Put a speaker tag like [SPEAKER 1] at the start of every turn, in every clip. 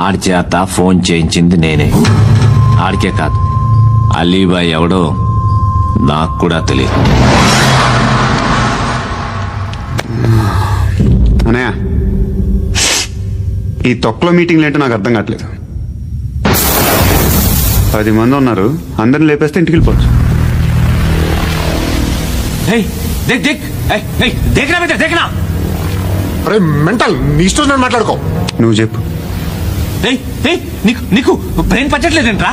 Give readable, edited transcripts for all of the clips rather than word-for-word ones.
[SPEAKER 1] ఆడి చేత ఫోన్ చేయించింది నేనే. ఆడికే కాదు, అలీబాయ్ ఎవడో నాకు కూడా తెలియదు.
[SPEAKER 2] అనయ్య, ఈ తొక్కలో మీటింగ్లు ఏంటో నాకు అర్థం కావట్లేదు. 10 మంది ఉన్నారు, అందరిని లేపేస్తే ఇంటికి వెళ్ళిపోవచ్చు.
[SPEAKER 3] అరే మెంటల్, నీ ఇష్టం నేను మాట్లాడుకో.
[SPEAKER 2] నువ్వు చెప్పు.
[SPEAKER 1] నీకు బ్రెయిన్ పచ్చట్లేదేంట్రా?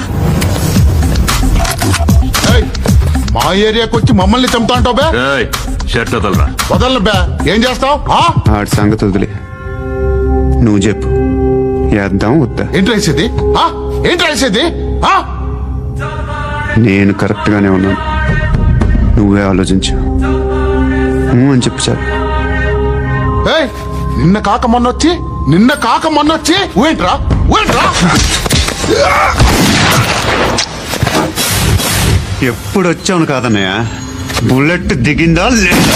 [SPEAKER 3] మా ఏరియాకి వచ్చి మమ్మల్ని చంపుతా అంటావు బే.
[SPEAKER 4] షర్ట్ వదలరా.
[SPEAKER 3] వదలను బే. ఏం చేస్తావు?
[SPEAKER 2] ఆడి సంగతి వదిలే, నువ్వు చెప్పు. వేద్దాం వద్దా?
[SPEAKER 3] ఏంటి రాసేది? ఏంటి రాసేది?
[SPEAKER 2] నేను కరెక్ట్ గానే ఉన్నాను, నువ్వే ఆలోచించు అని చెప్పు సార్.
[SPEAKER 3] నిన్న కాక మొన్నొచ్చి ఊయంట్రా.
[SPEAKER 2] ఎప్పుడు వచ్చావును కాదన్నయ్య, బుల్లెట్ దిగిందా లేదా?